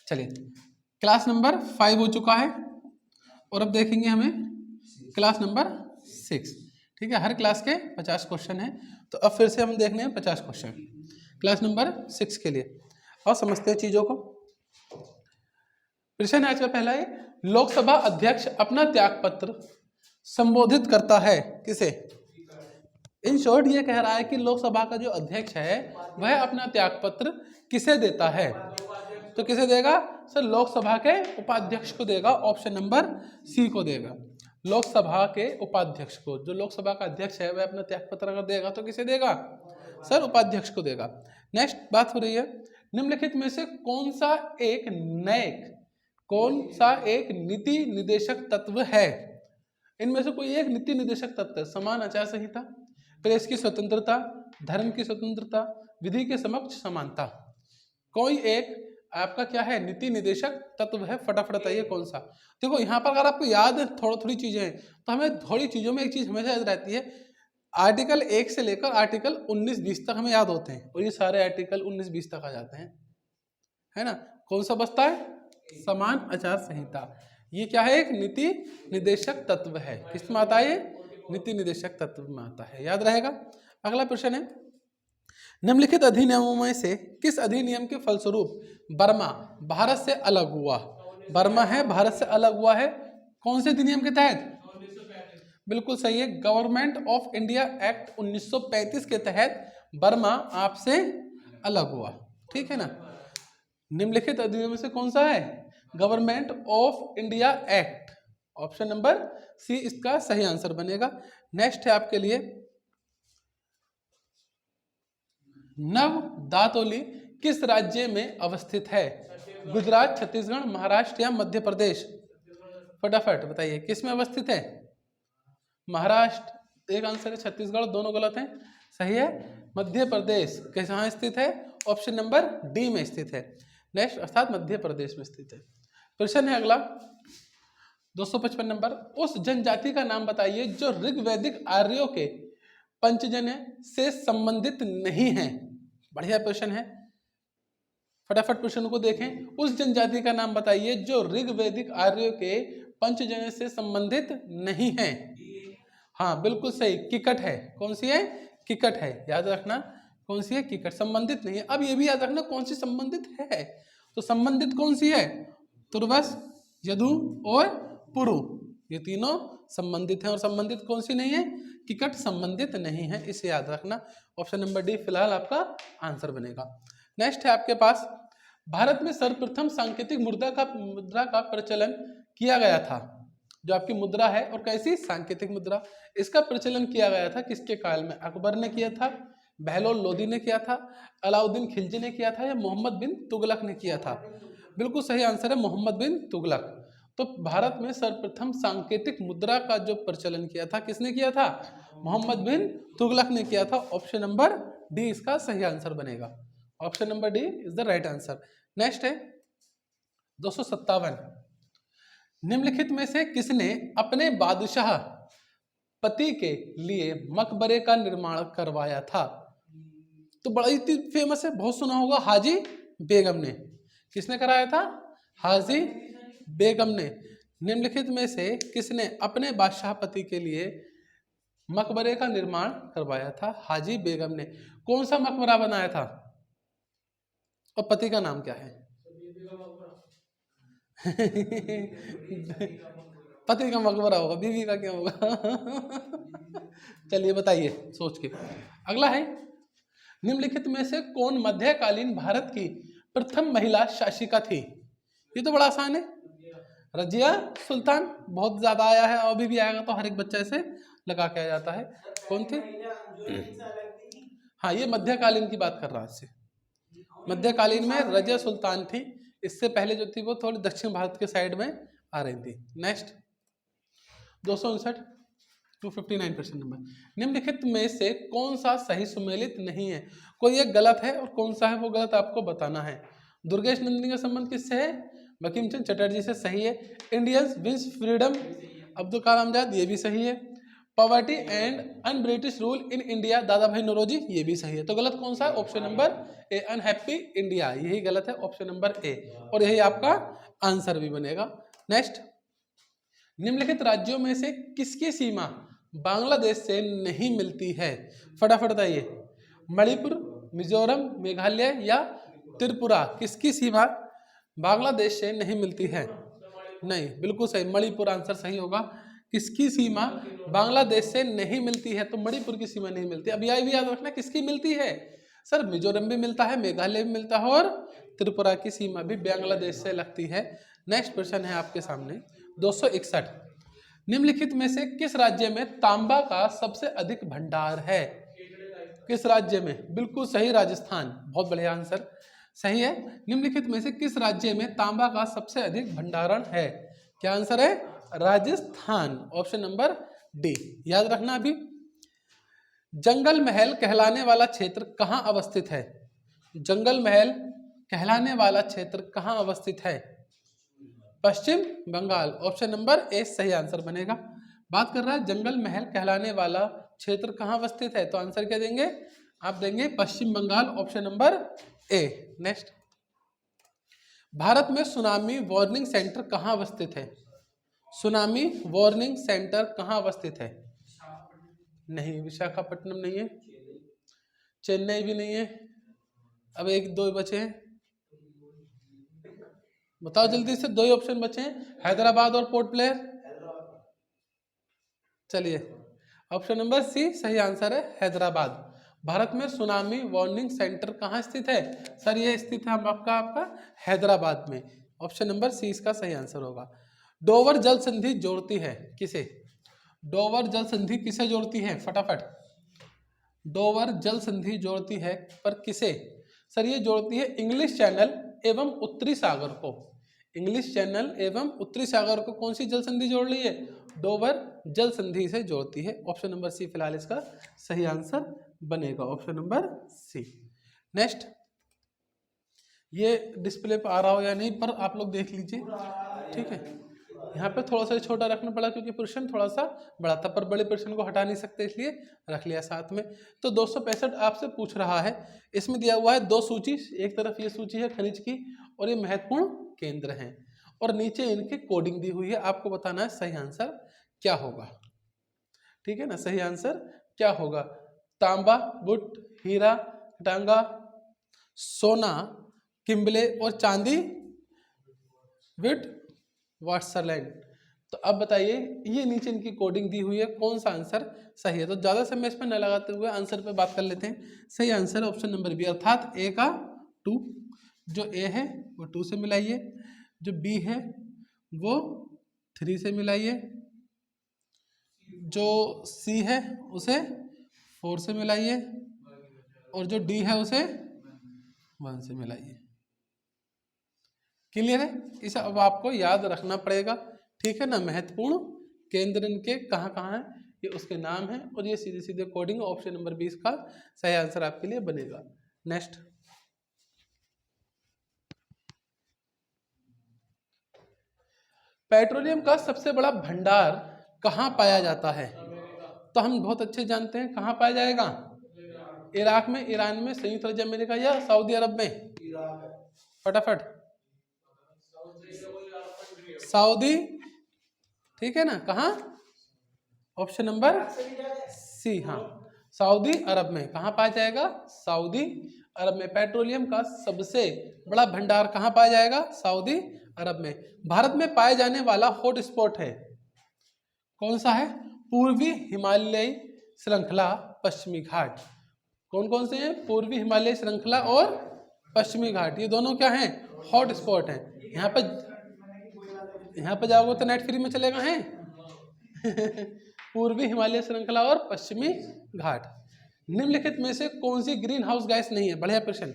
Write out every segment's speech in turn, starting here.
चलिए, class number 5 हो चुका है और अब देखेंगे हमें क्लास नंबर 6। ठीक है, हर क्लास के 50 क्वेश्चन हैं, तो अब फिर से हम देखने हैं 50 क्वेश्चन क्लास नंबर 6 के लिए। और समझते हैं चीजों को। प्रश्न आज का पहला है, लोकसभा अध्यक्ष अपना त्याग पत्र संबोधित करता है किसे? इन शॉर्ट ये कह रहा है कि लोकसभा का जो अध्यक्ष है वह अपना त्याग पत्र किसे देता है? तो किसे देगा सर? लोकसभा के उपाध्यक्ष को देगा। ऑप्शन नंबर सी को देगा, लोकसभा के उपाध्यक्ष को। जो लोकसभा का अध्यक्ष है वह अपना त्यागपत्र अगर देगा तो किसे देगा सर? उपाध्यक्ष को देगा। नेक्स्ट बात हो रही है, निम्नलिखित में से कौन सा एक नीति निदेशक तत्व है? इनमें से कोई एक नीति निदेशक तत्व है। समान आचार संहिता, प्रेस की स्वतंत्रता, धर्म की स्वतंत्रता, विधि के समक्ष समानता। कोई एक आपका क्या है नीति निदेशक तत्व है। फटाफट बताइए कौन सा। देखो यहाँ पर अगर आपको याद है थोड़ी चीजें हैं, तो हमें थोड़ी चीजों में एक चीज हमेशा याद रहती है, आर्टिकल 1 से लेकर आर्टिकल 19-20 तक हमें याद होते हैं, और ये सारे आर्टिकल 19-20 तक आ जाते हैं, है ना। कौन सा बचता है? समान आचार संहिता। ये क्या है? एक नीति निदेशक तत्व है। किसमें आता है? नीति निदेशक तत्व में आता है, याद रहेगा। अगला प्रश्न है, निम्नलिखित अधिनियमों में से किस अधिनियम के फलस्वरूप बर्मा भारत से अलग हुआ? बर्मा है भारत से अलग हुआ है कौन से अधिनियम के तहत? बिल्कुल सही है, गवर्नमेंट ऑफ इंडिया एक्ट 1935 के तहत बर्मा आपसे अलग हुआ। ठीक है ना। निम्नलिखित अधिनियम से कौन सा है? Government of India act. Option number C इसका सही आंसर बनेगा। नेक्स्ट है आपके लिए, नव दातोली किस राज्य में अवस्थित है? गुजरात, छत्तीसगढ़, महाराष्ट्र या मध्य प्रदेश? फटाफट बताइए किस में अवस्थित है? महाराष्ट्र एक आंसर है, छत्तीसगढ़ दोनों गलत हैं, सही है मध्य प्रदेश। कहाँ स्थित है? ऑप्शन नंबर डी में स्थित है। नेक्स्ट अर्थात मध्य प्रदेश में स्थित है। प्रश्न है अगला 255 नंबर, उस जनजाति का नाम बताइए जो ऋग्वैदिक आर्यों के पंचजन्य से संबंधित नहीं है। बढ़िया प्रश्न है, फटाफट प्रश्न को देखें। उस जनजाति का नाम बताइए जो ऋग्वैदिक आर्यों के पंचजन्य से संबंधित नहीं है। हाँ बिल्कुल सही, किकट है। कौन सी है? किकट है, याद रखना कौन सी है? किकट। संबंधित नहीं है। अब ये भी याद रखना कौन सी संबंधित है। तो संबंधित कौन सी है? तुर्वस, यदु और पुरु, ये तीनों संबंधित हैं। और संबंधित कौन सी नहीं है? किकट संबंधित नहीं है, इसे याद रखना। ऑप्शन नंबर डी फिलहाल आपका आंसर बनेगा। नेक्स्ट है आपके पास, भारत में सर्वप्रथम सांकेतिक मुद्रा का प्रचलन किया गया था। जो आपकी मुद्रा है, और कैसी? सांकेतिक मुद्रा। इसका प्रचलन किया गया था किसके काल में? अकबर ने किया था, बहलोल लोदी ने किया था, अलाउद्दीन खिलजी ने किया था, या मोहम्मद बिन तुगलक ने किया था? बिल्कुल सही आंसर है मोहम्मद बिन तुगलक। तो भारत में सर्वप्रथम सांकेतिक मुद्रा का जो प्रचलन किया था किसने किया था? मोहम्मद बिन तुगलक ने किया था। ऑप्शन नंबर डी इसका सही आंसर बनेगा। Option number D is the right answer. Next है 257, निम्नलिखित में से किसने अपने बादशाह पति के लिए मकबरे का निर्माण करवाया था? तो बड़ा ही फेमस है, बहुत सुना होगा, हाजी बेगम ने। किसने कराया था? हाजी बेगम ने। निम्नलिखित में से किसने अपने बादशाह पति के लिए मकबरे का निर्माण करवाया था? हाजी बेगम ने। कौन सा मकबरा बनाया था और पति का नाम क्या है? पति का मकबरा होगा, बीवी का क्या होगा? चलिए बताइए सोच के। अगला है, निम्नलिखित में से कौन मध्यकालीन भारत की प्रथम महिला शासिका थी? ये तो बड़ा आसान है, रजिया सुल्तान। बहुत ज्यादा आया है, अभी भी आएगा तो हर एक बच्चा इसे लगा के आ जाता है। कौन थी? हाँ ये मध्यकालीन की बात कर रहा है। मध्यकालीन में रजिया सुल्तान थी। इससे पहले जो थी वो थोड़ी दक्षिण भारत के साइड में आ रही थी। नेक्स्ट 259 259 प्रश्न नंबर, निम्नलिखित में से कौन सा सही सुमेलित नहीं है? कोई एक गलत है और कौन सा है वो गलत आपको बताना है। दुर्गेश नंदिनी का संबंध किससे है? बंकिम चंद्र चटर्जी से, सही है। Indians wins freedom, Abdul Kalam Azad, ये भी सही है। Poverty and un British rule in India, दादा भाई नौरोजी, ये भी सही है। तो गलत कौन सा है? ऑप्शन नंबर ए, अनहैप्पी इंडिया, यही गलत है, ऑप्शन नंबर ए, और यही आपका आंसर भी बनेगा। नेक्स्ट, निम्नलिखित राज्यों में से किसकी सीमा बांग्लादेश से नहीं मिलती है? फटाफट बताइए। मणिपुर, मिजोरम, मेघालय या त्रिपुरा, किसकी सीमा बांग्लादेश से नहीं मिलती है? नहीं, बिल्कुल सही, मणिपुर आंसर सही होगा। किसकी सीमा बांग्लादेश से नहीं मिलती है? तो मणिपुर की सीमा नहीं मिलती। अब यह भी याद रखना किसकी मिलती है सर, मिजोरम भी मिलता है, मेघालय भी मिलता है, और त्रिपुरा की सीमा भी बांग्लादेश से लगती है। नेक्स्ट क्वेश्चन है आपके सामने 261, निम्नलिखित में से किस राज्य में तांबा का सबसे अधिक भंडार है? किस राज्य में? बिल्कुल सही, राजस्थान, बहुत बढ़िया आंसर सही है। निम्नलिखित में से किस राज्य में तांबा का सबसे अधिक भंडारण है? क्या आंसर है? राजस्थान, ऑप्शन नंबर डी, याद रखना। अभी जंगल महल कहलाने वाला क्षेत्र कहाँ अवस्थित है? जंगल महल कहलाने वाला क्षेत्र कहाँ अवस्थित है? पश्चिम बंगाल, ऑप्शन नंबर ए सही आंसर बनेगा। बात कर रहा है जंगल महल कहलाने वाला क्षेत्र कहाँ अवस्थित है, तो आंसर क्या देंगे आप? देंगे Paschim Bangal, option number A. Next, Bharat में सुनामी वार्निंग सेंटर कहाँ अवस्थित है? सुनामी वार्निंग सेंटर कहाँ अवस्थित है? नहीं, विशाखापट्टनम नहीं है, चेन्नई भी नहीं है। अब एक दो बचे हैं, बताओ जल्दी से, दो ही ऑप्शन बचे हैं, हैदराबाद और पोर्ट ब्लेयर। चलिए, ऑप्शन नंबर सी सही आंसर है, हैदराबाद। भारत में सुनामी वार्निंग सेंटर कहाँ स्थित है? सर ये स्थित है आपका हैदराबाद में, ऑप्शन नंबर सी इसका सही आंसर होगा। डोवर जल संधि जोड़ती है किसे? डोवर जल संधि किसे जोड़ती है? फटाफट, डोवर जल संधि जोड़ती है पर किसे? सर ये जोड़ती है इंग्लिश चैनल एवं उत्तरी सागर को। इंग्लिश चैनल एवं उत्तरी सागर को कौन सी जल संधि जोड़ रही है? डोवर जल संधि से जोड़ती है, ऑप्शन नंबर सी फिलहाल इसका सही आंसर बनेगा, ऑप्शन नंबर सी। नेक्स्ट, ये डिस्प्ले पर आ रहा हो या नहीं पर आप लोग देख लीजिए, ठीक है। यहाँ पे थोड़ा सा छोटा रखना पड़ा क्योंकि प्रश्न थोड़ा सा बड़ा था, पर बड़े प्रश्न को हटा नहीं सकते इसलिए रख लिया साथ में। तो 265 आपसे पूछ रहा है, इसमें दिया हुआ है दो सूची, एक तरफ ये सूची है खनिज की और ये महत्वपूर्ण केंद्र हैं, और नीचे इनकी कोडिंग दी हुई है, आपको बताना है सही आंसर क्या होगा, ठीक है ना। सही आंसर क्या होगा? तांबा, बुट, हीरा, टांगा, सोना, किम्बले और चांदी विट वाटरलैंड। तो अब बताइए, ये नीचे इनकी कोडिंग दी हुई है, कौन सा आंसर सही है? तो ज्यादा समय इस पर न लगाते हुए आंसर पे बात कर लेते हैं। सही आंसर ऑप्शन नंबर बी, अर्थात ए का 2, जो ए है वो 2 से मिलाइए, जो बी है वो 3 से मिलाइए, जो सी है उसे 4 से मिलाइए, और जो डी है उसे 1 से मिलाइए। क्लियर है? इसे अब आपको याद रखना पड़ेगा, ठीक है ना। महत्वपूर्ण केंद्र इनके कहाँ कहाँ हैं ये उसके नाम है, और ये सीधे सीधे कोडिंग, ऑप्शन नंबर 20 का सही आंसर आपके लिए बनेगा। नेक्स्ट, पेट्रोलियम का सबसे बड़ा भंडार कहाँ पाया जाता है? तो हम बहुत अच्छे जानते हैं, कहाँ पाया जाएगा? इराक में, ईरान में, संयुक्त राज्य अमेरिका या सऊदी अरब में? फटाफट, सऊदी, ठीक है ना। कहाँ? ऑप्शन नंबर सी, हाँ, सऊदी अरब में। कहाँ पाया जाएगा? सऊदी अरब में। पेट्रोलियम का सबसे बड़ा भंडार कहाँ पाया जाएगा? सऊदी अरब में। भारत में पाए जाने वाला हॉट स्पॉट है, कौन सा है? पूर्वी हिमालयी श्रृंखला, पश्चिमी घाट। कौन कौन से हैं? पूर्वी हिमालय श्रृंखला और पश्चिमी घाट, ये दोनों क्या हैं? हॉट स्पॉट हैं। यहाँ पे जाओगे तो नेट फ्री में चलेगा है पूर्वी हिमालय श्रृंखला और पश्चिमी घाट। निम्नलिखित में से कौन सी ग्रीन हाउस गैस नहीं है? बढ़िया प्रश्न।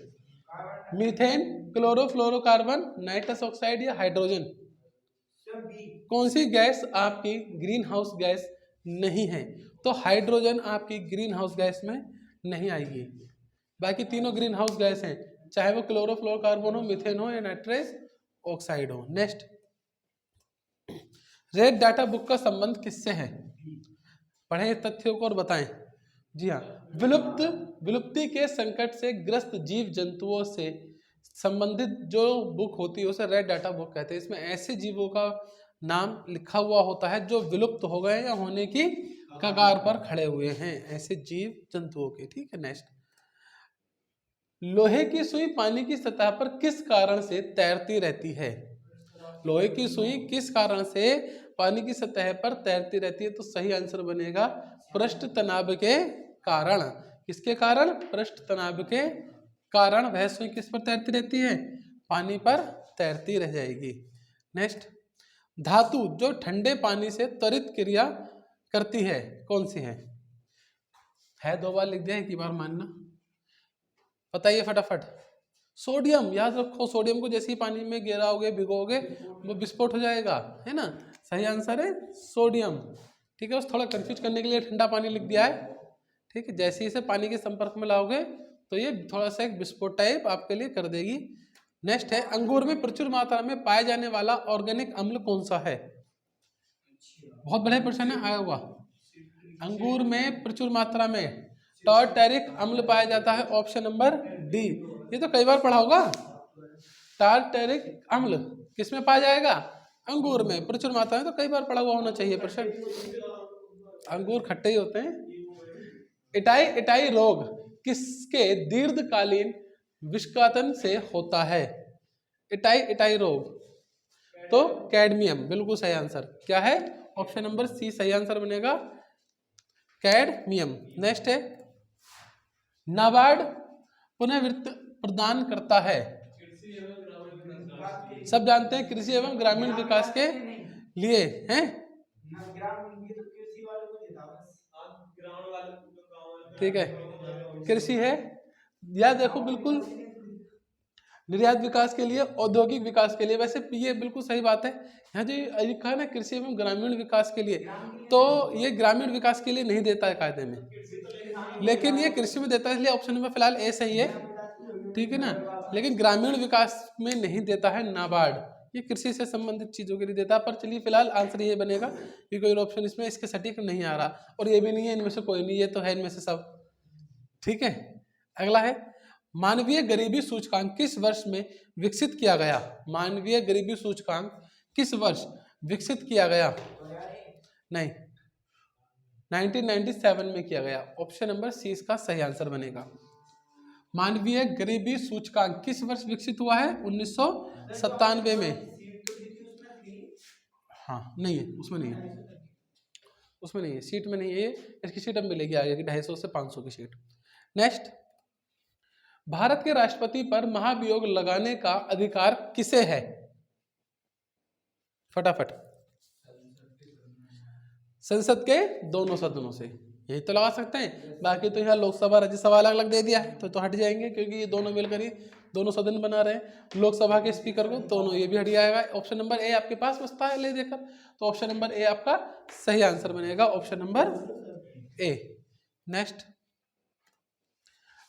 मीथेन, क्लोरोफ्लोरोकार्बन, नाइट्रस ऑक्साइड या हाइड्रोजन? कौन सी गैस आपकी ग्रीन हाउस गैस नहीं है? तो हाइड्रोजन आपकी ग्रीन हाउस गैस में नहीं आएगी। बाकी तीनों ग्रीन हाउस गैस हैं, चाहे वो क्लोरोफ्लोरोकार्बन हो, मीथेन हो या नाइट्रस ऑक्साइड हो। नेक्स्ट, रेड डाटा बुक का संबंध किससे है? पढ़ें तथ्यों को और बताएं। जी हाँ, विलुप्ति के संकट से ग्रस्त जीव जंतुओं से संबंधित जो बुक होती है उसे रेड डाटा बुक कहते हैं। इसमें ऐसे जीवों का नाम लिखा हुआ होता है जो विलुप्त हो गए या होने की कगार पर खड़े हुए हैं, ऐसे जीव जंतुओं के। ठीक है, नेक्स्ट, लोहे की सुई पानी की सतह पर किस कारण से तैरती रहती है? लोहे की सुई किस कारण से पानी की सतह पर तैरती रहती है? तो सही आंसर बनेगा पृष्ठ तनाव के कारण। किसके कारण? पृष्ठ तनाव के कारण वह सुई किस पर तैरती रहती है? पानी पर तैरती रह जाएगी। नेक्स्ट, धातु जो ठंडे पानी से त्वरित क्रिया करती है कौन सी है? 2 बार लिख दिया, एक ही बार मानना। बताइए फटाफट। सोडियम, याद रखो, सोडियम को जैसे ही पानी में गिराओगे भिगोगे वो विस्फोट हो जाएगा, है ना। सही आंसर है सोडियम। ठीक है, उस थोड़ा कंफ्यूज करने के लिए ठंडा पानी लिख दिया है। ठीक है, जैसे ही इसे पानी के संपर्क में लाओगे तो ये थोड़ा सा एक विस्फोट टाइप आपके लिए कर देगी। नेक्स्ट है, अंगूर में प्रचुर मात्रा में पाया जाने वाला ऑर्गेनिक अम्ल कौन सा है? बहुत बड़े प्रश्न है, आया हुआ। अंगूर में प्रचुर मात्रा में टार्टरिक अम्ल पाया जाता है, ऑप्शन नंबर डी। ये तो कई बार पढ़ा होगा। टार्टरिक अम्ल किसमें पाया जाएगा? अंगूर में प्रचुर मात्रा में, तो कई बार पढ़ा हुआ होना चाहिए प्रश्न। अंगूर खट्टे ही होते हैं। इटाई रोग किसके दीर्घकालीन विषकातन से होता है? इटाई रोग, तो कैडमियम बिल्कुल सही आंसर। क्या है? ऑप्शन नंबर सी सही आंसर बनेगा, कैडमियम। नेक्स्ट है, नाबार्ड पुनर्वित्त प्रदान करता है, सब जानते हैं, कृषि एवं ग्रामीण विकास के लिए हैं। ठीक है, कृषि है या देखो बिल्कुल निर्यात विकास के लिए, औद्योगिक विकास के लिए। वैसे ये बिल्कुल सही बात है। यहाँ जो लिखा है ना कृषि एवं ग्रामीण विकास के लिए, तो ये ग्रामीण विकास के लिए नहीं देता है कायदे में, लेकिन ये कृषि में देता है, इसलिए ऑप्शन नंबर फिलहाल ए सही है। ठीक है ना, लेकिन ग्रामीण विकास में नहीं देता है नाबार्ड, ये कृषि से संबंधित चीजों के लिए देता है। पर चलिए फिलहाल आंसर ये बनेगा कि कोई ऑप्शन इसमें इसके सटीक नहीं आ रहा, और ये भी नहीं है इनमें से कोई नहीं, ये तो है इनमें से सब। ठीक है, अगला है, मानवीय गरीबी सूचकांक किस वर्ष में विकसित किया गया? मानवीय गरीबी सूचकांक किस वर्ष विकसित किया गया? नहीं, 1997 में किया गया, ऑप्शन नंबर सी इसका सही आंसर बनेगा। मानवीय गरीबी सूचकांक किस वर्ष विकसित हुआ है? 1997 में। हाँ नहीं है, उसमें नहीं है, उसमें नहीं है, सीट में नहीं है, इसकी सीट अब मिलेगी आगे की 250 से 500 की सीट। नेक्स्ट, भारत के राष्ट्रपति पर महाभियोग लगाने का अधिकार किसे है? फटाफट, संसद के दोनों सदनों से, यही तो लगा सकते हैं। बाकी तो यहाँ लोकसभा राज्यसभा अलग अलग दे दिया है, तो हट जाएंगे, क्योंकि ये दोनों मिलकर ही दोनों सदन बना रहे हैं। लोकसभा के स्पीकर को दोनों, ये भी हट जाएगा। ऑप्शन नंबर ए आपके पास बचता है ले देकर, तो ऑप्शन नंबर ए आपका सही आंसर बनेगा, ऑप्शन नंबर ए। नेक्स्ट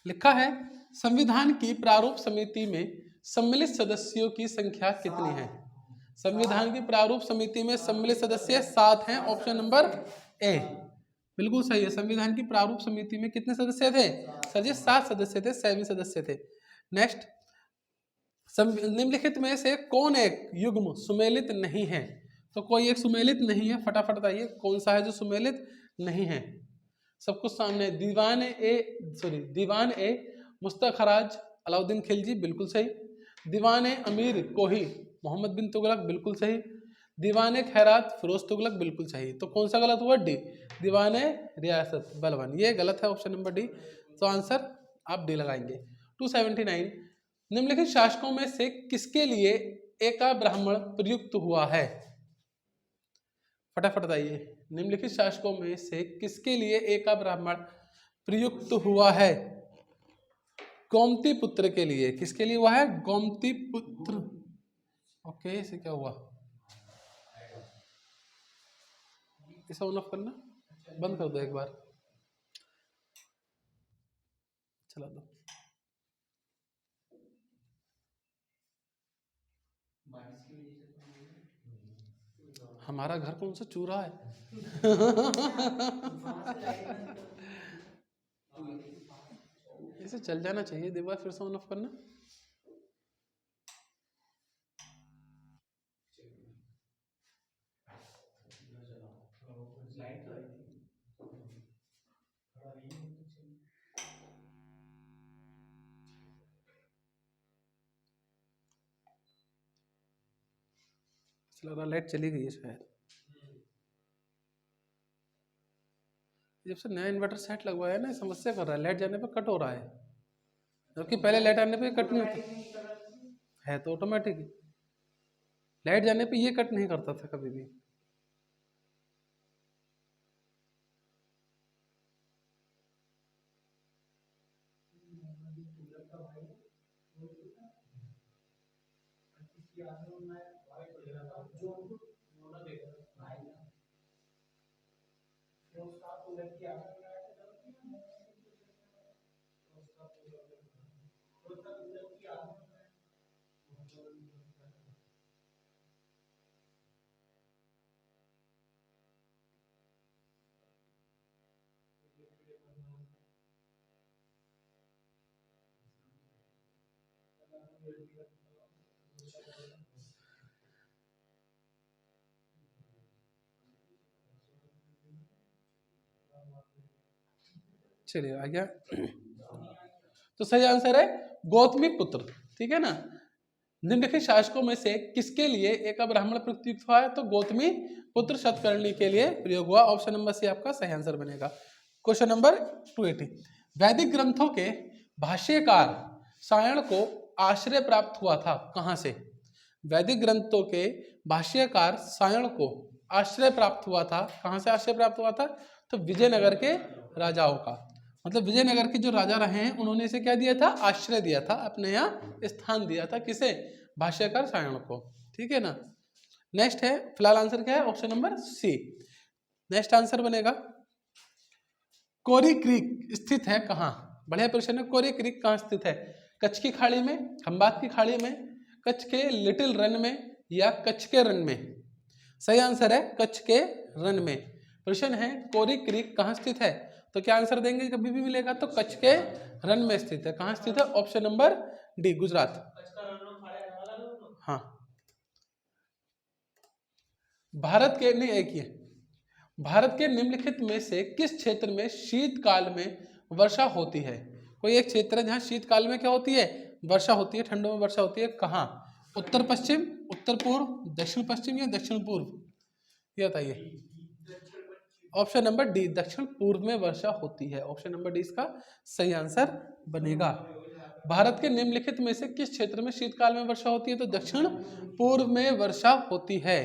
लिखा है, संविधान की प्रारूप समिति में सम्मिलित सदस्यों की संख्या कितनी है? संविधान की प्रारूप समिति में सम्मिलित सदस्य 7 हैं, ऑप्शन नंबर ए बिल्कुल सही है। संविधान की प्रारूप समिति में कितने सदस्य थे सर जी? 7 सदस्य थे, 7 सदस्य थे। नेक्स्ट, निम्नलिखित में से कौन एक युग्म सुमेलित नहीं है? तो कोई एक सुमेलित नहीं है, फटाफट बताइए कौन सा है जो सुमेलित नहीं है? सब कुछ सामने, दीवान ए मुस्तखराज अलाउद्दीन खिलजी बिल्कुल सही, दीवान ए अमीर कोही मोहम्मद बिन तुगलक बिल्कुल सही, दीवान ए खैरात फिरोज तुगलक बिल्कुल सही। तो कौन सा गलत हुआ? डी, दीवान ए रियासत बलबन, ये गलत है, ऑप्शन नंबर डी। तो आंसर आप डी लगाएंगे। 279, निम्नलिखित शासकों में से किसके लिए एका ब्राह्मण प्रयुक्त हुआ है? फटाफट बताइए, निम्नलिखित शासकों में से किसके लिए एका ब्राह्मण प्रयुक्त हुआ है? गोमती पुत्र के लिए। किसके लिए हुआ है? गोमती पुत्र। ओके, इसे क्या हुआ? इसे ऑन ऑफ करना, बंद कर दो एक बार, चला दो। हमारा घर कौन सा चूरा है? इसे चल जाना चाहिए, दीवार फिर से ऑन ऑफ करना। लग रहा लाइट चली गई है शायद। जब से नया इन्वर्टर सेट लगवाया है ना, समस्या कर रहा है, लाइट जाने पर कट हो रहा है, जबकि पहले लाइट आने पे कट नहीं होता है। तो ऑटोमेटिक लाइट जाने पे ये कट नहीं करता था कभी भी। चलिए आ गया। तो सही आंसर है गौतमी पुत्र, ठीक है ना। निम्नलिखित शासकों में से किसके लिए एक ब्राह्मण प्रयुक्त हुआ है? तो गौतमी पुत्र शतकर्णी के लिए प्रयोग हुआ। ऑप्शन नंबर सी आपका सही आंसर बनेगा। क्वेश्चन नंबर 280, वैदिक ग्रंथों के भाष्यकार सायण को आश्रय प्राप्त हुआ था कहां से? वैदिक ग्रंथों के भाष्यकार सायण को आश्रय प्राप्त हुआ था, कहां से आश्रय प्राप्त हुआ था? तो विजयनगर के राजाओं का, मतलब विजयनगर के जो राजा रहे हैं उन्होंने इसे क्या दिया था? आश्रय दिया था, अपने यहाँ स्थान दिया था। किसे? भाष्यकार सायण को, ठीक है ना। नेक्स्ट है, फिलहाल आंसर क्या है? Option number C. Next answer बनेगा कोरी क्रीक स्थित है कहाँ? बढ़िया प्रश्न है। कोरी क्रीक कहाँ स्थित है? कच्छ की खाड़ी में, खंबात की खाड़ी में, कच्छ के लिटिल रन में, या कच्छ के रन में? सही आंसर है कच्छ के रन में। प्रश्न है कोरी क्रीक कहाँ स्थित है, तो क्या आंसर देंगे? कभी भी मिलेगा तो कच्छ के रन में स्थित है। कहाँ स्थित है? Option number D, Gujarat. हाँ, भारत के नहीं, एक ही भारत के निम्नलिखित में से किस क्षेत्र में शीतकाल में वर्षा होती है? कोई एक क्षेत्र है जहाँ शीतकाल में क्या होती है? वर्षा होती है, ठंडों में वर्षा होती है। कहाँ? उत्तर पश्चिम, उत्तर पूर्व, दक्षिण पश्चिम, या दक्षिण पूर्व? ये बताइए। ऑप्शन नंबर डी, दक्षिण पूर्व में वर्षा होती है। ऑप्शन नंबर डी इसका सही आंसर बनेगा। भारत के निम्नलिखित में से किस क्षेत्र में शीतकाल में वर्षा होती है? तो दक्षिण पूर्व में वर्षा होती है।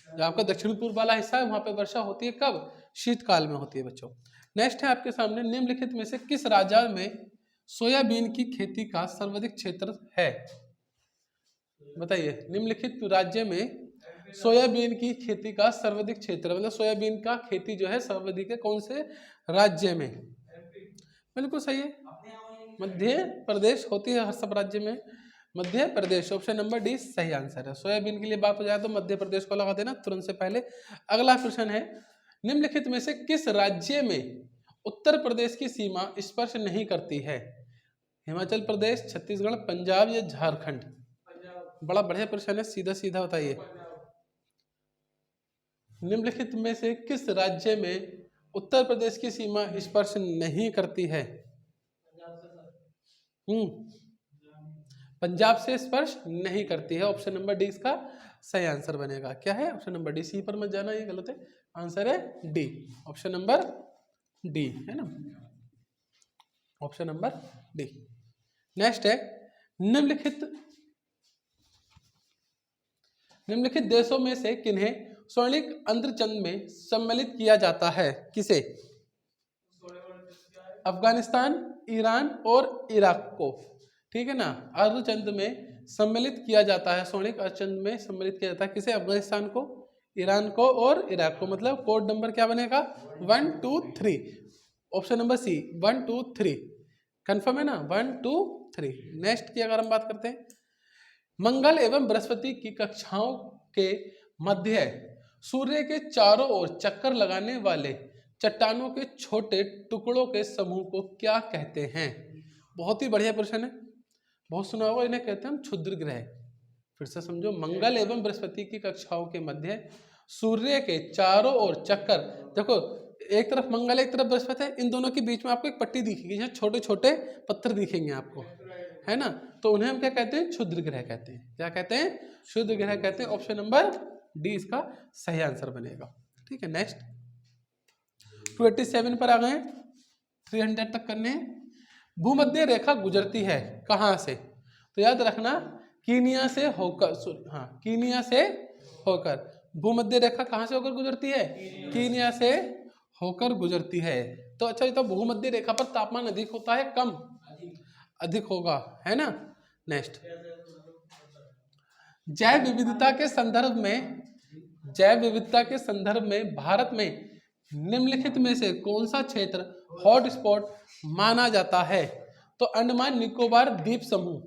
जो आपका दक्षिण पूर्व वाला हिस्सा है वहां पे वर्षा होती है। कब? शीतकाल में होती है बच्चों। नेक्स्ट है आपके सामने, निम्नलिखित में से किस राज्य में सोयाबीन की खेती का सर्वाधिक क्षेत्र है? बताइए, निम्नलिखित राज्य में सोयाबीन की खेती का सर्वाधिक क्षेत्र, मतलब सोयाबीन का खेती जो है सर्वाधिक है, कौन से राज्य में? बिल्कुल सही है, मध्य प्रदेश होती है हर सब राज्य में, Madhya Pradesh. Option number D सही आंसर है। सोयाबीन के लिए बात हो जाए तो मध्य प्रदेश को लगा देना तुरंत से पहले। अगला प्रश्न है, निम्नलिखित में से किस राज्य में उत्तर प्रदेश की सीमा स्पर्श नहीं करती है? हिमाचल प्रदेश, छत्तीसगढ़, पंजाब, या झारखंड? बड़ा बढ़िया प्रश्न है, सीधा सीधा बताइए। निम्नलिखित में से किस राज्य में उत्तर प्रदेश की सीमा स्पर्श नहीं करती है? पंजाब से स्पर्श नहीं करती है। ऑप्शन नंबर डी इसका सही आंसर बनेगा। क्या है? Option number D. सी पर मत जाना, ये गलत है। आंसर है डी, ऑप्शन नंबर डी, है ना। Option number D. नेक्स्ट है, निम्नलिखित देशों में से किन्हें स्वर्णिक अंध्रचंद में सम्मिलित किया जाता है? किसे? अफगानिस्तान, ईरान और इराक को, ठीक है ना। अर्धचंद्र में सम्मिलित किया जाता है, स्वर्णिक अर्धचंद्र में सम्मिलित किया जाता है। किसे? अफगानिस्तान को, ईरान को और इराक को। मतलब कोड नंबर क्या बनेगा? 1 2 3। ऑप्शन नंबर सी, 1 2 3 कंफर्म है ना? 1 2 3। नेक्स्ट की अगर हम बात करते हैं, मंगल एवं बृहस्पति की कक्षाओं के मध्य सूर्य के चारों ओर चक्कर लगाने वाले चट्टानों के छोटे टुकड़ों के समूह को क्या कहते हैं? बहुत ही बढ़िया प्रश्न है, बहुत सुना होगा। इन्हें कहते हैं हम क्षुद्र ग्रह। फिर से समझो, मंगल एवं बृहस्पति की कक्षाओं के मध्य सूर्य के चारों ओर चक्कर, देखो एक तरफ मंगल एक तरफ बृहस्पति है, इन दोनों के बीच में आपको एक पट्टी दिखेगी, यहाँ छोटे छोटे पत्थर दिखेंगे आपको, है ना, तो उन्हें हम क्या कहते हैं? क्षुद्र ग्रह कहते हैं। क्या कहते हैं? क्षुद्र ग्रह कहते हैं। ऑप्शन नंबर डी इसका सही आंसर बनेगा। ठीक है, नेक्स्ट 287 पर आ गए, 300 तक करने हैं। भूमध्य रेखा गुजरती है कहाँ से? तो याद रखना, कीनिया से होकर, हाँ कीनिया से होकर। भूमध्य रेखा कहाँ से होकर गुजरती है? कीनिया से होकर गुजरती है। तो अच्छा, ये तो भूमध्य रेखा पर तापमान अधिक होता है कम? अधिक होगा, है ना। नेक्स्ट, जैव विविधता के संदर्भ में, जैव विविधता के संदर्भ में भारत में निम्नलिखित में से कौन सा क्षेत्र हॉटस्पॉट माना जाता है? तो अंडमान निकोबार द्वीप समूह।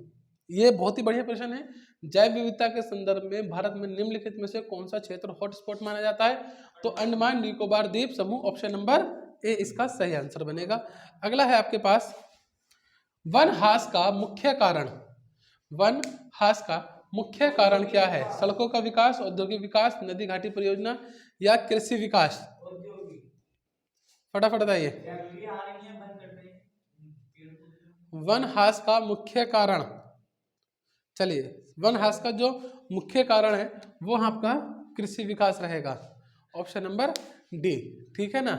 ये बहुत ही बढ़िया प्रश्न है। जैव विविधता के संदर्भ में भारत में निम्नलिखित में से कौन सा क्षेत्र हॉटस्पॉट माना जाता है? तो अंडमान निकोबार द्वीप समूह। ऑप्शन नंबर ए इसका सही आंसर बनेगा। अगला है आपके पास, वन हास का मुख्य कारण। वन हास का मुख्य कारण क्या है? सड़कों का विकास, औद्योगिक विकास, नदी घाटी परियोजना या कृषि विकास? फटाफट बताइए। वन हास का मुख्य कारण, चलिए वन हास का जो मुख्य कारण है वो आपका कृषि विकास रहेगा। ऑप्शन नंबर डी, ठीक है ना,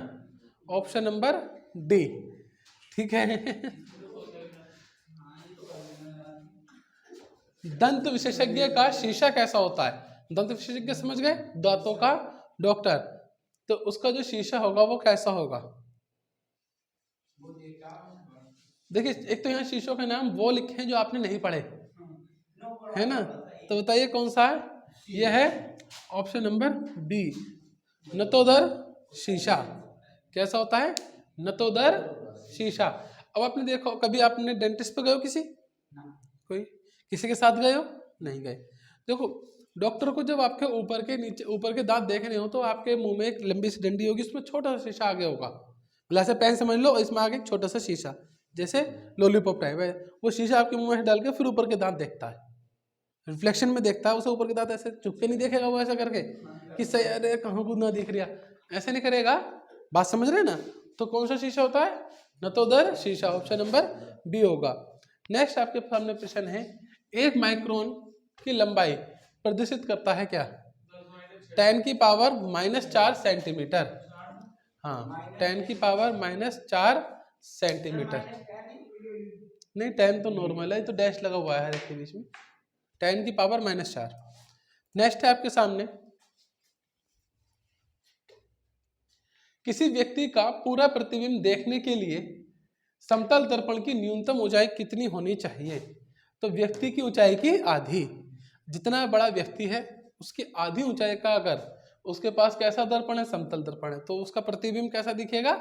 ऑप्शन नंबर डी, ठीक है। दंत विशेषज्ञ का शीशा कैसा होता है? दंत विशेषज्ञ समझ गए, दांतों का डॉक्टर, तो उसका जो शीशा होगा वो कैसा होगा? देखिए, एक तो यहाँ शीशों के नाम वो लिखे हैं जो आपने नहीं पढ़े, है ना, तो बताइए कौन सा है? यह है ऑप्शन नंबर बी, नतोदर शीशा। कैसा होता है? नतोदर शीशा। अब आपने देखो, कभी आपने डेंटिस्ट पे गए हो? कोई किसी के साथ गए हो? नहीं गए। देखो, डॉक्टर को जब आपके ऊपर के नीचे, ऊपर के दांत देखने हो तो आपके मुंह में एक लंबी सी डंडी होगी, उसमें छोटा सा शीशा आगे होगा, मतलब ऐसे पेन समझ लो, इसमें आगे एक छोटा सा शीशा, जैसे लॉलीपॉप टाइप है, वो शीशा आपके मुंह में डाल के फिर ऊपर के दांत देखता है, रिफ्लेक्शन में देखता है उसे, ऊपर के दांत ऐसे चुप के नहीं देखेगा वो ऐसा करके कि सही, अरे कहाँ को ना दिख रहा, ऐसे नहीं करेगा। बात समझ रहे हैं ना? तो कौन सा शीशा होता है? नतोदर शीशा। ऑप्शन नंबर बी होगा। नेक्स्ट आपके सामने प्रश्न है, 1 माइक्रोन की लंबाई प्रदर्शित करता है क्या? 10 की पावर -4 सेंटीमीटर। हाँ, 10 की पावर -4 सेंटीमीटर। नहीं, 10 तो नॉर्मल है, तो डैश लगा हुआ है हर एक के बीच में। 10 की पावर -4। नेक्स्ट है आपके सामने, किसी व्यक्ति का पूरा प्रतिबिंब देखने के लिए समतल दर्पण की न्यूनतम ऊंचाई कितनी होनी चाहिए? तो व्यक्ति की ऊंचाई की आधी। जितना बड़ा व्यक्ति है उसकी आधी ऊंचाई का अगर उसके पास कैसा दर्पण है? समतल दर्पण है, तो उसका प्रतिबिंब कैसा दिखेगा?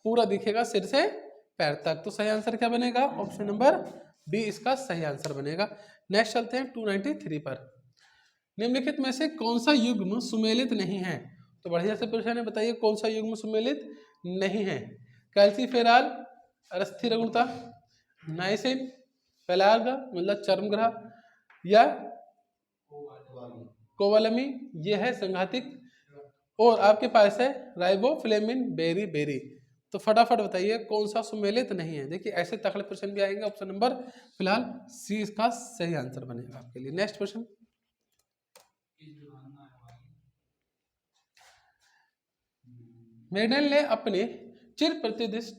पूरा दिखेगा, सिर से पैर तक। तो सही आंसर क्या बनेगा? ऑप्शन नंबर बी इसका सही आंसर बनेगा। नेक्स्ट चलते हैं 293 पर। निम्नलिखित में से कौन सा युग्म सुमेलित नहीं है? तो बढ़िया से प्रश्न है, बताइए कौन सा युग्म सुमेलित नहीं है? कैल्सीफेरॉल अस्थिर अगुणता, नाइसिन, पेलार्गा मतलब चर्मग्रह, या कोवालमी ये है संघातिक, और आपके पास है राइबोफ्लेविन बेरी बेरी। तो फटाफट बताइए कौन सा सुमेलित नहीं है? देखिए ऐसे तगड़े प्रश्न भी आएंगे। ऑप्शन नंबर फिलहाल सी इसका सही आंसर बनेगा आपके लिए। नेक्स्ट प्रश्न, मेंडल ने अपने चिर प्रतिष्ठित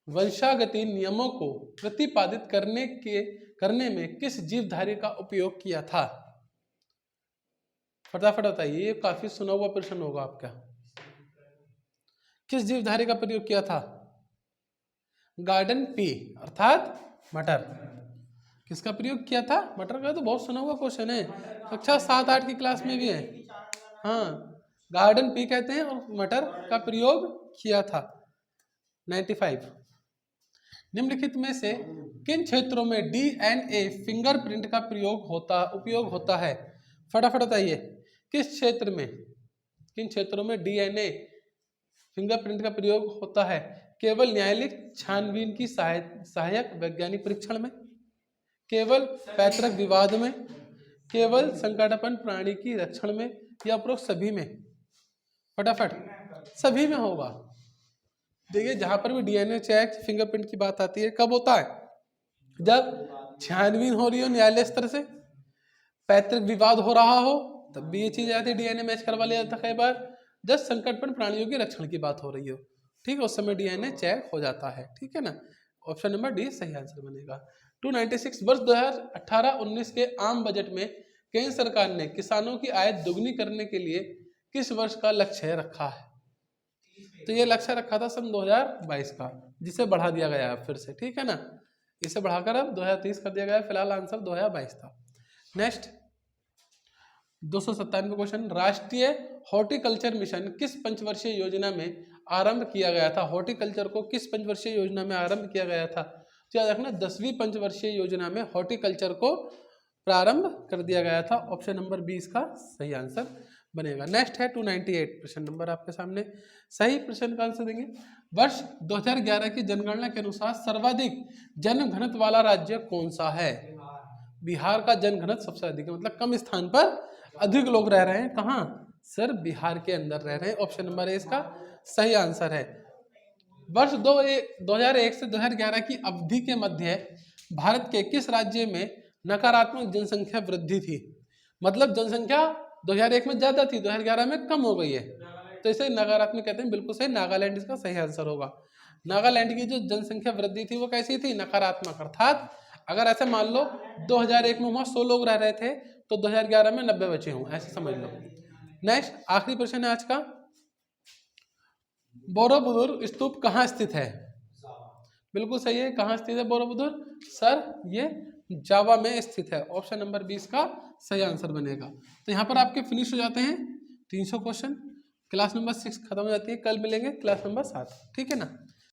वंशागति नियमों को प्रतिपादित करने में किस जीवधारी का उपयोग किया था? फटाफट बताइए, ये काफी सुना हुआ प्रश्न होगा आपका। किस जीवधारी का प्रयोग किया था? गार्डन पी अर्थात मटर। किसका प्रयोग किया था? मटर का। तो बहुत सुना हुआ क्वेश्चन है, कक्षा 7-8 की क्लास में भी है। हाँ, गार्डन पी कहते हैं और मटर का प्रयोग किया था। 95, निम्नलिखित में से किन क्षेत्रों में DNA फिंगरप्रिंट का उपयोग होता है? फटाफट बताइए किस क्षेत्र में किन क्षेत्रों में डीएनए फिंगरप्रिंट का प्रयोग होता है? केवल न्यायालयिक छानबीन की सहायक वैज्ञानिक परीक्षण में, केवल पैतृक विवाद में, केवल संकटापन्न प्राणी की रक्षण में, या उपरोक्त सभी में? फटाफट, सभी में होगा। देखिए जहां पर भी डीएनए चेक फिंगरप्रिंट की बात आती है कब होता है? जब छानबीन हो रही हो न्यायालय स्तर से, पैतृक विवाद हो रहा हो तब भी ये चीज आती है, डीएनए मैच करवा लिया जाता है कई बार। जब संकटपन्न प्राणियों के रक्षण की बात हो रही हो, ठीक है, उस समय डीएनए चेक हो जाता है, ठीक है ना। ऑप्शन नंबर डी सही आंसर बनेगा। 296 वर्ष 2018-19 के आम बजट में केंद्र सरकार ने किसानों की आय दोगुनी करने के लिए किस वर्ष का लक्ष्य रखा है? तो ये लक्ष्य रखा था सन 2022 का, जिसे बढ़ा दिया गया है फिर से, ठीक है ना। इसे बढ़ाकर अब 2030 कर दिया गया है, फिलहाल आंसर 2022 था। नेक्स्ट 297 क्वेश्चन, राष्ट्रीय हॉर्टिकल्चर मिशन किस पंचवर्षीय योजना में आरंभ किया गया था? हॉर्टिकल्चर को किस पंचवर्षीय योजना में आरंभ किया गया था? तो याद रखना 10वीं पंचवर्षीय योजना में हॉर्टिकल्चर को प्रारंभ कर दिया गया था। ऑप्शन नंबर 20 का सही आंसर बनेगा। नेक्स्ट है 298 प्रश्न नंबर आपके सामने, सही प्रश्न का आंसर देंगे। वर्ष 2011 की जनगणना के अनुसार सर्वाधिक जन घनत्व वाला राज्य कौन सा है? बिहार का जन घनत्व सबसे अधिक है, मतलब कम स्थान पर अधिक लोग रह रहे हैं। कहाँ? सर बिहार के अंदर रह रहे हैं। ऑप्शन नंबर ए इसका सही आंसर है। वर्ष 2001 से 2011 की अवधि के मध्य भारत के किस राज्य में नकारात्मक जनसंख्या वृद्धि थी? मतलब जनसंख्या 2001 में ज्यादा थी, 2011 में कम हो गई है, तो इसे नकारात्मक कहते हैं। बिल्कुल सही, नागालैंड इसका सही आंसर होगा। नागालैंड की जो जनसंख्या वृद्धि थी वो कैसी थी? नकारात्मक। अर्थात अगर ऐसे मान लो 2001 में वहां 100 लोग रह रहे थे तो 2011 में 90 बचे हों, ऐसे समझ लो। नेक्स्ट आखिरी प्रश्न है आज का, बोरोबुदुर स्तूप कहाँ स्थित है? बिल्कुल सही है, कहाँ स्थित है बोरोबुदुर? सर ये जावा में स्थित है। ऑप्शन नंबर 20 का सही आंसर बनेगा। तो यहाँ पर आपके फिनिश हो जाते हैं 300 क्वेश्चन। क्लास नंबर 6 खत्म हो जाती है, कल मिलेंगे क्लास नंबर 7, ठीक है ना।